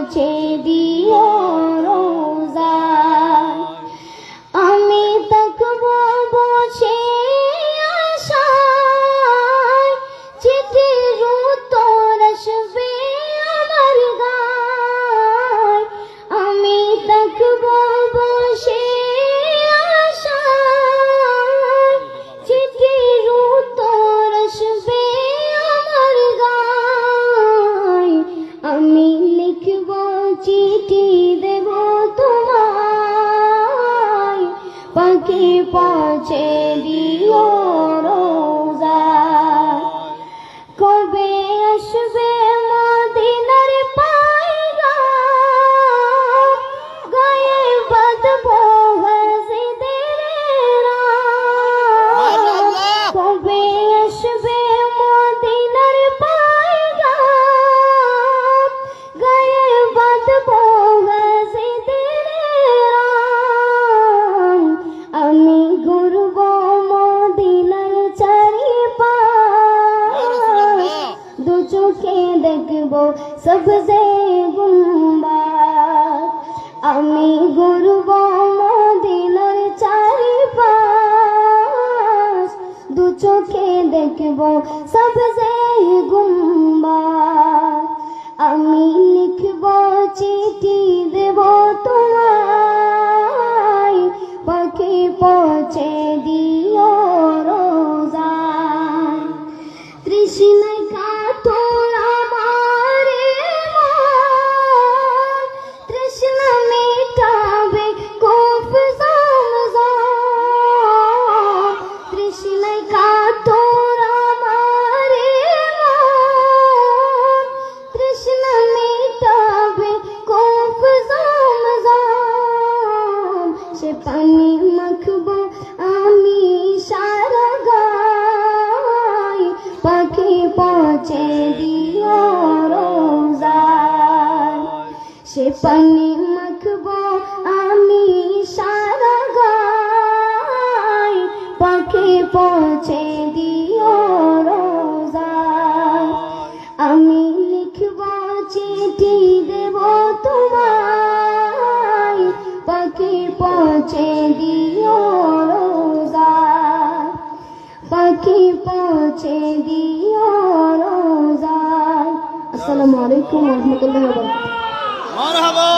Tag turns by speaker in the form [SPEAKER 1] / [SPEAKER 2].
[SPEAKER 1] পৌঁছে দিও রোজায়। আমি থাকবো বসে আশায়, চিঠির উত্তর আসবে আমার গায়। আমি থাকবো বসে আশায়, চিঠির উত্তর আসবে আমার গায়। আমি লিখব চিঠি দেব তোমায়, পাখি পৌঁছে দিও রোজায়। কবে আসবে মদিনার পায়গাম, গায়ে বাঁধবো হাজিদের রাম। কবে আসবে মদিনার পায়গাম, গায়ে বাঁধবো হাজিদের রাম। আমি ঘুরব মদিনার চারিপাশ, দু চোখে দেখব সবজে গুম্বাদ। আমি ঘুরব মদিনার চারিপাশ, দু চোখে দেখব সবজে গুম্বাদ। আমি লিখব চিঠি দেব তোমায়, পাখি পৌঁছে দিও রোজায়। তৃষ্ণায় কাতর আমার মন, তৃষ্ণা মেটাবে কূপ জমজম। তৃষ্ণায় কাতর আমার মন, তৃষ্ণা মেটাবে কূপ জমজম। সে পানি মাখবো আমি সারা গায়, পাখি পৌঁছে দিও রোজায়। সে পানি মাখবো আমি সারা গায়, পাখি পৌঁছে দিও রোজায়। আমি লিখব চিঠি দেব তোমায়, পাখি পৌঁছে দিও রোজায়। পাখি পৌঁছে দিও রোজায়। আসসালামু আলাইকুম ওয়া রাহমাতুল্লাহি ওয়া বারাকাতুহু।
[SPEAKER 2] মারহাবা।